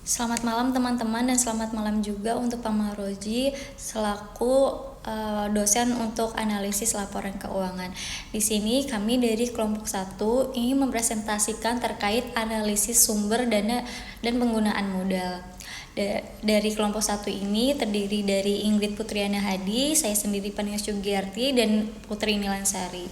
Selamat malam teman-teman dan selamat malam juga untuk Pak Mahroji selaku dosen untuk analisis laporan keuangan. Di sini kami dari kelompok 1 ingin mempresentasikan terkait analisis sumber dana dan penggunaan modal. Dari kelompok 1 ini terdiri dari Ingrid Putriana Hadi, saya sendiri Pania Sugiyarti, dan Putri Nilansari.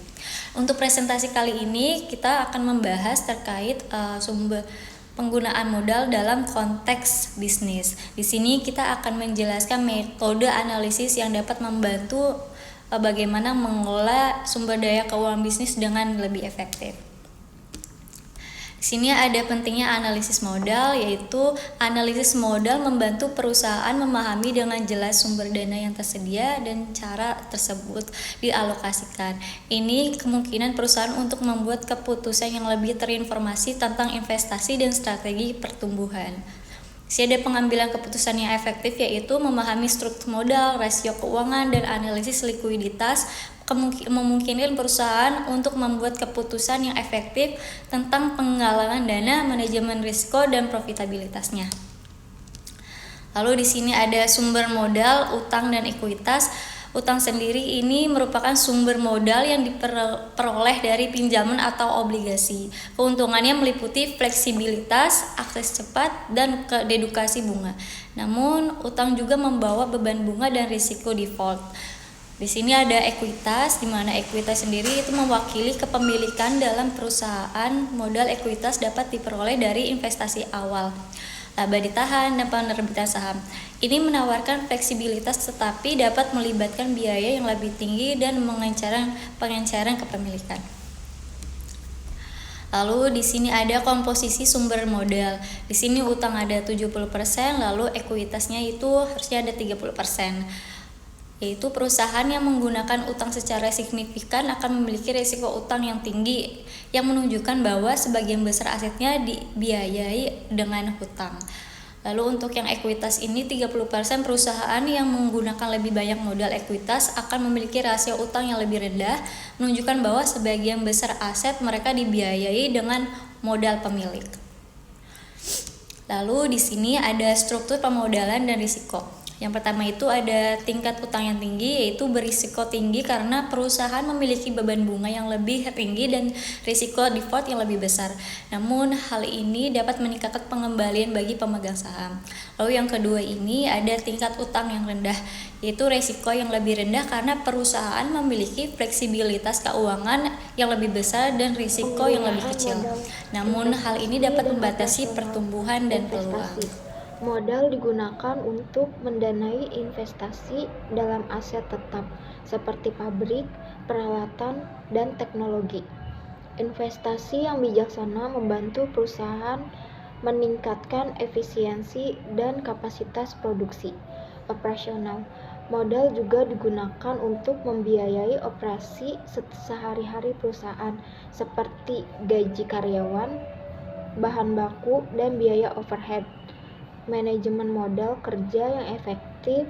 Untuk presentasi kali ini kita akan membahas terkait sumber penggunaan modal dalam konteks bisnis. Di sini kita akan menjelaskan metode analisis yang dapat membantu bagaimana mengelola sumber daya keuangan bisnis dengan lebih efektif. Di sini ada pentingnya analisis modal, yaitu analisis modal membantu perusahaan memahami dengan jelas sumber dana yang tersedia dan cara tersebut dialokasikan. Ini kemungkinan perusahaan untuk membuat keputusan yang lebih terinformasi tentang investasi dan strategi pertumbuhan. Ada pengambilan keputusan yang efektif, yaitu memahami struktur modal, rasio keuangan, dan analisis likuiditas memungkinkan perusahaan untuk membuat keputusan yang efektif tentang penggalangan dana, manajemen risiko, dan profitabilitasnya. Lalu di sini ada sumber modal, utang, dan ekuitas. Utang sendiri ini merupakan sumber modal yang diperoleh dari pinjaman atau obligasi. Keuntungannya meliputi fleksibilitas, akses cepat, dan dedukasi bunga. Namun, utang juga membawa beban bunga dan risiko default. Di sini ada ekuitas, di mana ekuitas sendiri itu mewakili kepemilikan dalam perusahaan. Modal ekuitas dapat diperoleh dari investasi awal, laba ditahan, dan penerbitan saham. Ini menawarkan fleksibilitas tetapi dapat melibatkan biaya yang lebih tinggi dan pengenceran kepemilikan. Lalu di sini ada komposisi sumber modal. Di sini utang ada 70%, lalu ekuitasnya itu harusnya ada 30%. Yaitu perusahaan yang menggunakan utang secara signifikan akan memiliki risiko utang yang tinggi, yang menunjukkan bahwa sebagian besar asetnya dibiayai dengan hutang. Lalu untuk yang ekuitas ini 30% perusahaan yang menggunakan lebih banyak modal ekuitas akan memiliki rasio utang yang lebih rendah, menunjukkan bahwa sebagian besar aset mereka dibiayai dengan modal pemilik. Lalu di sini ada struktur pemodalan dan risiko. Yang pertama itu ada tingkat utang yang tinggi, yaitu berisiko tinggi karena perusahaan memiliki beban bunga yang lebih tinggi dan risiko default yang lebih besar. Namun hal ini dapat meningkatkan pengembalian bagi pemegang saham. Lalu yang kedua ini ada tingkat utang yang rendah, yaitu risiko yang lebih rendah karena perusahaan memiliki fleksibilitas keuangan yang lebih besar dan risiko yang lebih kecil. Namun hal ini dapat membatasi pertumbuhan dan peluang. Modal digunakan untuk mendanai investasi dalam aset tetap seperti pabrik, peralatan, dan teknologi. Investasi yang bijaksana membantu perusahaan meningkatkan efisiensi dan kapasitas produksi operasional. Modal juga digunakan untuk membiayai operasi sehari-hari perusahaan seperti gaji karyawan, bahan baku, dan biaya overhead. Manajemen modal kerja yang efektif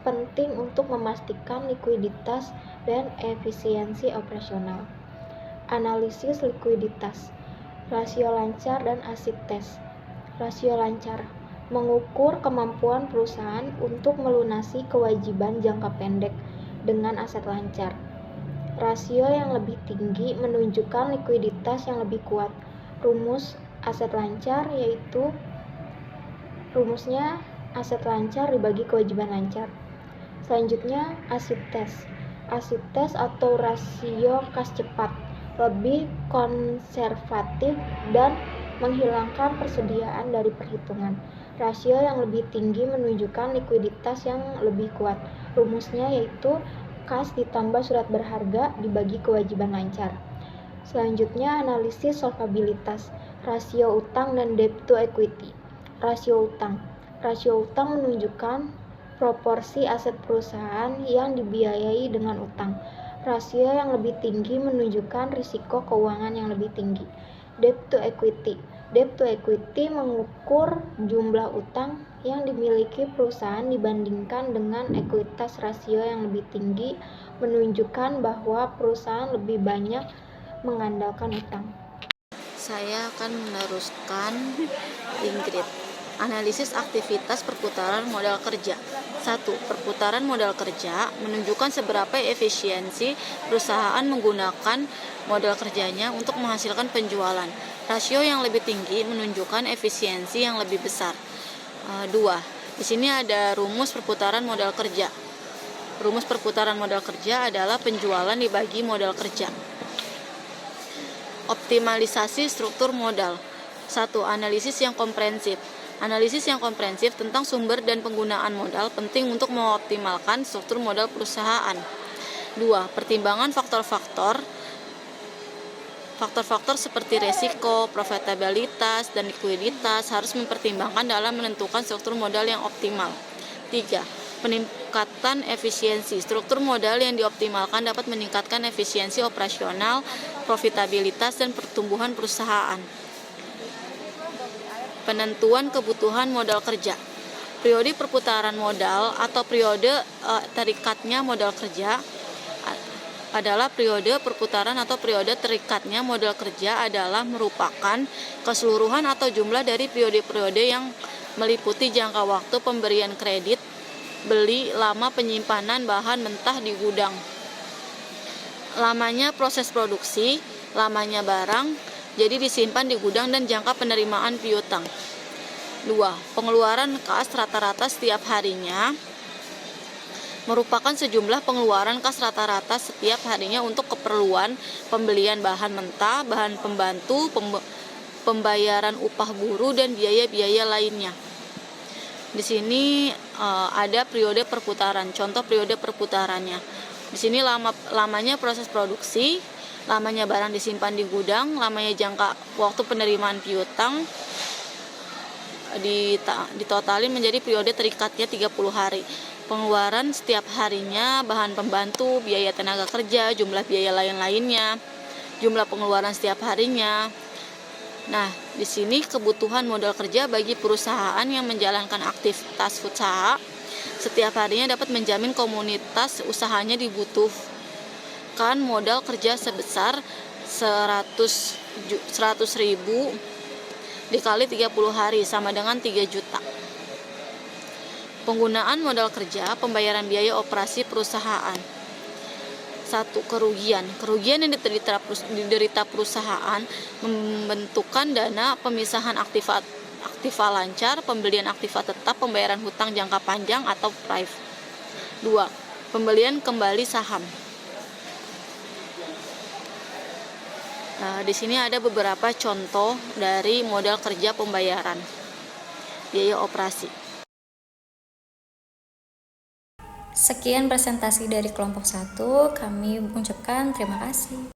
penting untuk memastikan likuiditas dan efisiensi operasional. Analisis likuiditas, rasio lancar, dan asid tes. Rasio lancar mengukur kemampuan perusahaan untuk melunasi kewajiban jangka pendek dengan aset lancar. Rasio yang lebih tinggi menunjukkan likuiditas yang lebih kuat. Rumus aset lancar yaitu rumusnya aset lancar dibagi kewajiban lancar. Selanjutnya asid tes. Asid tes atau rasio kas cepat lebih konservatif dan menghilangkan persediaan dari perhitungan. Rasio yang lebih tinggi menunjukkan likuiditas yang lebih kuat. Rumusnya yaitu kas ditambah surat berharga dibagi kewajiban lancar. Selanjutnya analisis solvabilitas, rasio utang dan debt to equity. Rasio utang. Rasio utang menunjukkan proporsi aset perusahaan yang dibiayai dengan utang. Rasio yang lebih tinggi menunjukkan risiko keuangan yang lebih tinggi. Debt to equity. Debt to equity mengukur jumlah utang yang dimiliki perusahaan dibandingkan dengan ekuitas. Rasio yang lebih tinggi menunjukkan bahwa perusahaan lebih banyak mengandalkan utang. Saya akan meneruskan Ingrid. Analisis aktivitas perputaran modal kerja. 1. Perputaran modal kerja menunjukkan seberapa efisiensi perusahaan menggunakan modal kerjanya untuk menghasilkan penjualan. Rasio yang lebih tinggi menunjukkan efisiensi yang lebih besar. 2. Di sini ada rumus perputaran modal kerja. Rumus perputaran modal kerja adalah penjualan dibagi modal kerja. Optimalisasi struktur modal. 1. Analisis yang komprehensif. Analisis yang komprehensif tentang sumber dan penggunaan modal penting untuk mengoptimalkan struktur modal perusahaan. 2. Pertimbangan faktor-faktor seperti resiko, profitabilitas, dan likuiditas harus mempertimbangkan dalam menentukan struktur modal yang optimal. 3. Peningkatan efisiensi. Struktur modal yang dioptimalkan dapat meningkatkan efisiensi operasional, profitabilitas, dan pertumbuhan perusahaan. Penentuan kebutuhan modal kerja. Periode perputaran modal atau periode terikatnya modal kerja adalah periode perputaran atau periode terikatnya modal kerja adalah merupakan keseluruhan atau jumlah dari periode-periode yang meliputi jangka waktu pemberian kredit, beli, lama penyimpanan bahan mentah di gudang, lamanya proses produksi, lamanya barang jadi disimpan di gudang, dan jangka penerimaan piutang. 2. Pengeluaran kas rata-rata setiap harinya merupakan sejumlah pengeluaran kas rata-rata setiap harinya untuk keperluan pembelian bahan mentah, bahan pembantu, pembayaran upah buruh, dan biaya-biaya lainnya. Di sini ada periode perputaran. Contoh periode perputarannya. Di sini lamanya proses produksi, lamanya barang disimpan di gudang, lamanya jangka waktu penerimaan piutang, ditotalin menjadi periode terikatnya 30 hari. Pengeluaran setiap harinya, bahan pembantu, biaya tenaga kerja, jumlah biaya lain-lainnya, jumlah pengeluaran setiap harinya. Nah, di sini kebutuhan modal kerja bagi perusahaan yang menjalankan aktivitas usaha setiap harinya dapat menjamin komunitas usahanya dibutuhkan modal kerja sebesar 100.000 dikali 30 hari sama dengan 3 juta. Penggunaan modal kerja, pembayaran biaya operasi perusahaan. 1. Kerugian yang diderita perusahaan membentukkan dana pemisahan aktiva lancar, pembelian aktiva tetap, pembayaran hutang jangka panjang atau PRIV. 2. Pembelian kembali saham. Di sini ada beberapa contoh dari modal kerja pembayaran biaya operasi. Sekian presentasi dari kelompok 1, kami ucapkan terima kasih.